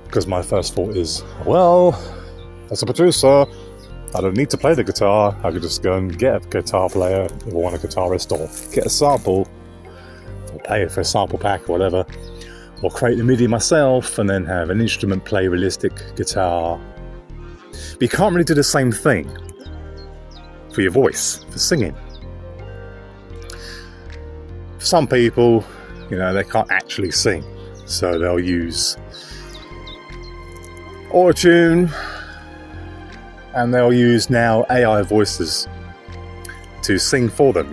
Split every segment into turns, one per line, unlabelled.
Because my first thought is, well, as a producer, I don't need to play the guitar. I could just go and get a guitar player if I want a guitarist, or get a sample, or pay for a sample pack or whatever, or create the MIDI myself and then have an instrument play realistic guitar. But you can't really do the same thing for your voice, for singing. For some people, they can't actually sing, so they'll use Auto-Tune, and they'll use now AI voices to sing for them,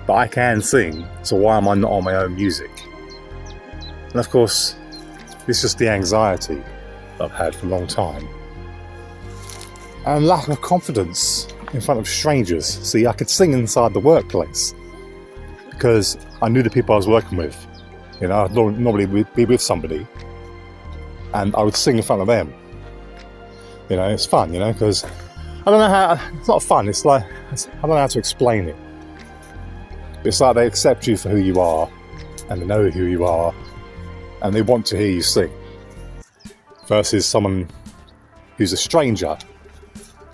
But I can sing, so why am I not on my own music? And of course, it's just the anxiety I've had for a long time. And lack of confidence in front of strangers. See, I could sing inside the workplace because I knew the people I was working with. I'd normally be with somebody and I would sing in front of them. It's fun, because I don't know how, it's not fun, it's like, I don't know how to explain it. It's like they accept you for who you are, and they know who you are, and they want to hear you sing. Versus someone who's a stranger,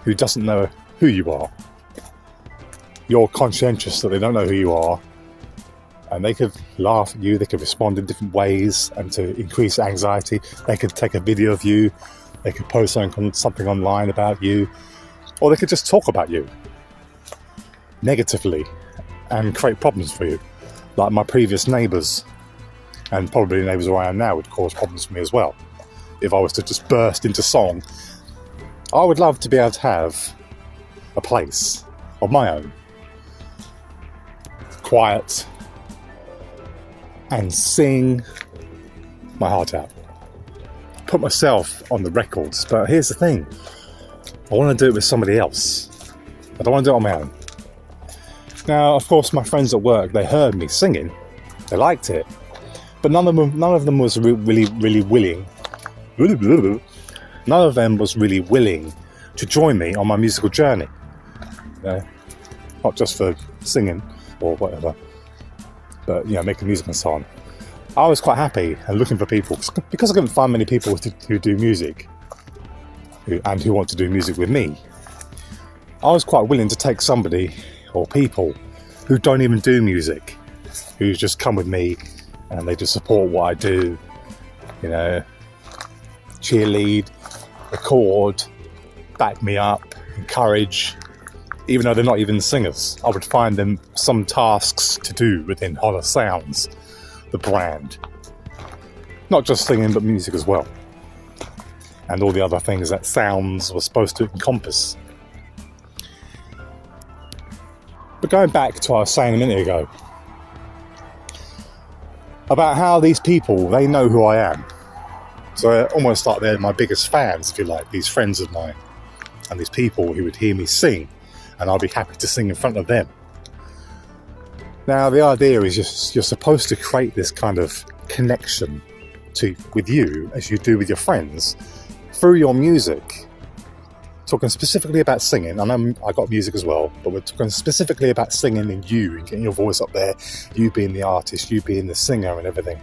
who doesn't know who you are. You're conscientious that they don't know who you are, and they could laugh at you, they could respond in different ways, and to increase anxiety, they could take a video of you, they could post something online about you, or they could just talk about you negatively and create problems for you. Like my previous neighbours, and probably the neighbours where I am now, would cause problems for me as well. If I was to just burst into song, I would love to be able to have a place of my own, quiet, and sing my heart out. Put myself on the records, but here's the thing, I want to do it with somebody else. I don't want to do it on my own. Now, of course, my friends at work, they heard me singing, they liked it, but none of them was really willing. None of them was really willing to join me on my musical journey. Not just for singing or whatever, but making music and so on. I was quite happy and looking for people, because I couldn't find many people who do music and who want to do music with me. I was quite willing to take somebody or people who don't even do music, who just come with me and they just support what I do, cheerlead, record, back me up, encourage, even though they're not even singers. I would find them some tasks to do within Hollow Sounds, the brand. Not just singing, but music as well. And all the other things that sounds was supposed to encompass. But going back to what I was saying a minute ago, about how these people, they know who I am. So almost like they're my biggest fans, if you like, these friends of mine. And these people who would hear me sing, and I'll be happy to sing in front of them. Now, the idea is you're supposed to create this kind of connection with you, as you do with your friends, through your music. Talking specifically about singing. I know I got music as well, but we're talking specifically about singing and you, and getting your voice up there, you being the artist, you being the singer and everything.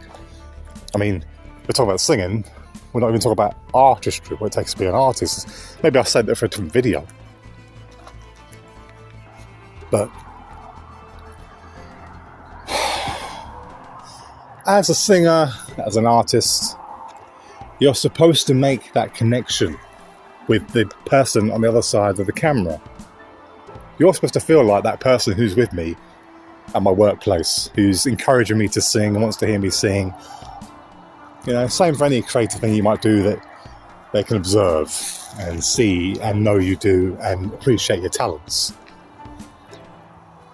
I mean, we're talking about singing, we're not even talking about artistry, what it takes to be an artist. Maybe I said that for a different video. But as a singer, as an artist, you're supposed to make that connection with the person on the other side of the camera. You're supposed to feel like that person who's with me at my workplace, who's encouraging me to sing and wants to hear me sing. Same for any creative thing you might do, that they can observe and see and know you do and appreciate your talents.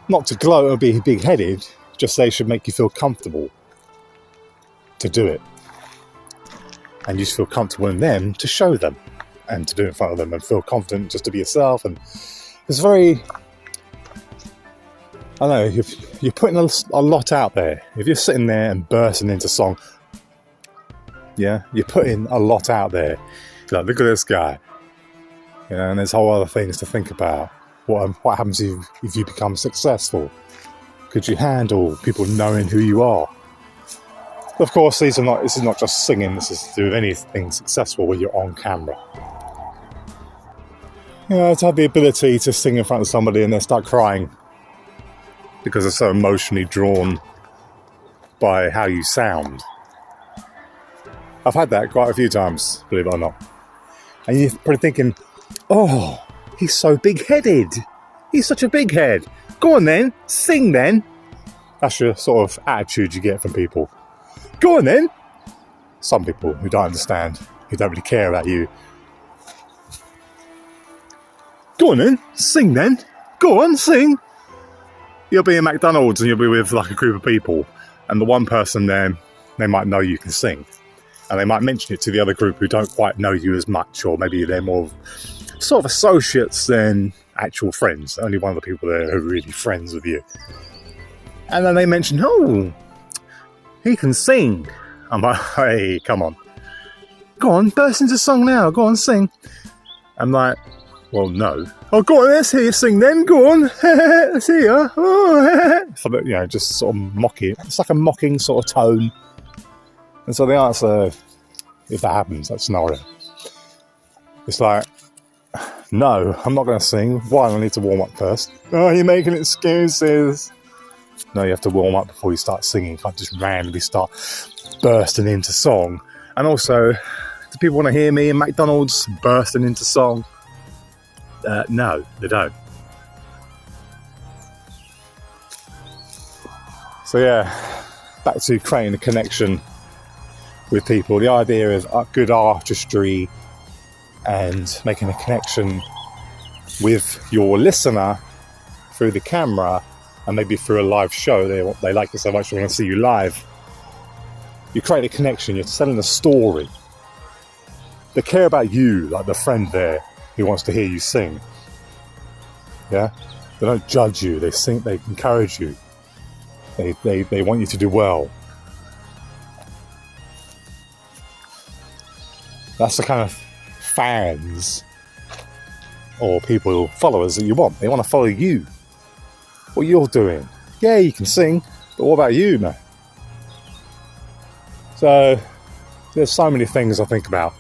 Not to gloat or be big-headed, just they should make you feel comfortable to do it. And you just feel comfortable in them to show them and to do it in front of them, and feel confident just to be yourself. And it's very, I don't know, you're putting a lot out there. If you're sitting there and bursting into song, you're putting a lot out there. You're like, look at this guy. And there's whole other things to think about. What happens if you become successful? Could you handle people knowing who you are? Of course, this is not just singing, this is to do with anything successful when you're on camera. To have the ability to sing in front of somebody and then start crying because they're so emotionally drawn by how you sound. I've had that quite a few times, believe it or not. And you're probably thinking, oh, he's so big-headed. He's such a big head. Go on then, sing then. That's your sort of attitude you get from people. Go on then. Some people who don't understand, who don't really care about you. Go on then, sing then. Go on, sing. You'll be in McDonald's and you'll be with like a group of people, and the one person there, they might know you can sing. And they might mention it to the other group who don't quite know you as much, or maybe they're more sort of associates than actual friends. Only one of the people there who are really friends with you. And then they mention, oh, he can sing. I'm like, hey, come on. Go on, burst into song now. Go on, sing. I'm like, well, no. Oh, go on, let's hear you sing then. Go on. Let's hear you. Oh, so, just sort of mocking. It's like a mocking sort of tone. And so the answer, if that happens, that scenario, it's like, no, I'm not going to sing. One, I need to warm up first. Oh, you're making excuses. No, you have to warm up before you start singing. You can't just randomly start bursting into song. And also, do people want to hear me in McDonald's bursting into song? No, they don't. So yeah, back to creating a connection with people. The idea is good artistry and making a connection with your listener through the camera, and maybe through a live show. They like you so much they want to see you live. You create a connection, you're telling a story. They care about you, like the friend there who wants to hear you sing. Yeah? They don't judge you, they encourage you. They want you to do well. That's the kind of fans or people, followers that you want. They want to follow you. What you're doing. Yeah, you can sing, but what about you, man? So, there's so many things I think about.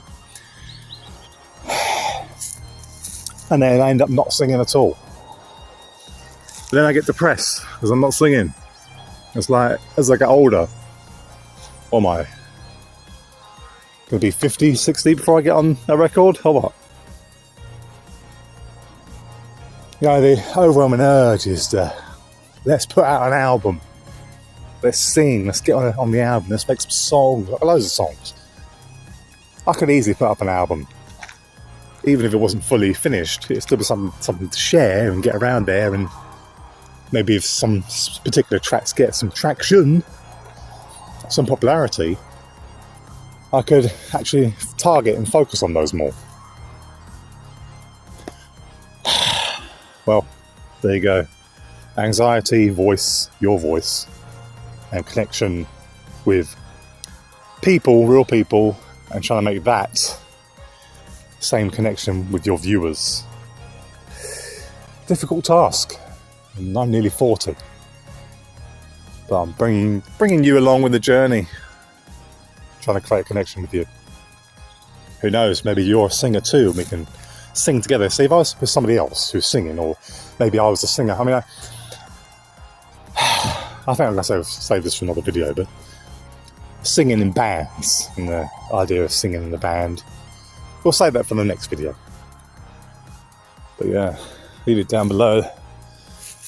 And then I end up not singing at all. But then I get depressed because I'm not singing. It's like, as I get older, what am I? Gonna be 50, 60 before I get on a record, or what? The overwhelming urge is to, let's put out an album. Let's sing, let's get on the album, let's make some songs, loads of songs. I could easily put up an album. Even if it wasn't fully finished, it'd still be something to share and get around there, and maybe if some particular tracks get some traction, some popularity, I could actually target and focus on those more. Well, there you go. Anxiety, voice, your voice, and connection with people, real people, and trying to make that same connection with your viewers. Difficult task. And I'm nearly 40. But I'm bringing you along with the journey. Trying to create a connection with you. Who knows, maybe you're a singer too, and we can sing together. See, if I was with somebody else who's singing, or maybe I was a singer, I mean, I think I'm going to save this for another video, but singing in bands, and the idea of singing in a band, we'll save that for the next video. But yeah, leave it down below,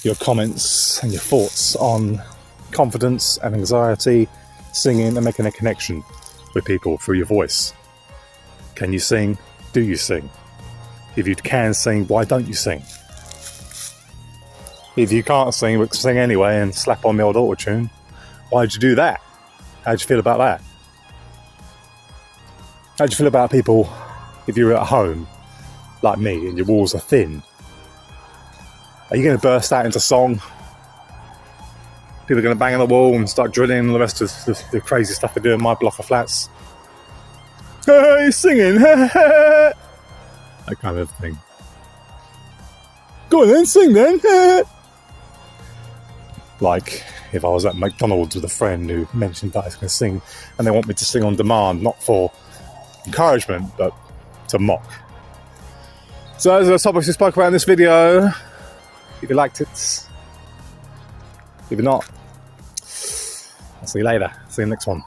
your comments and your thoughts on confidence and anxiety, singing and making a connection with people through your voice. Can you sing? Do you sing? If you can sing, why don't you sing? If you can't sing but sing anyway and slap on the old auto-tune, why'd you do that? How'd you feel about that? How'd you feel about people if you're at home, like me, and your walls are thin? Are you going to burst out into song? People are going to bang on the wall and start drilling and the rest of the crazy stuff they do in my block of flats. Hey, he's singing! That kind of thing. Go on then, sing then! Like, if I was at McDonald's with a friend who mentioned that I can sing, and they want me to sing on demand, not for encouragement, but to mock. So those are the topics we spoke about in this video. If you liked it, if you're not, I'll see you later. See you in the next one.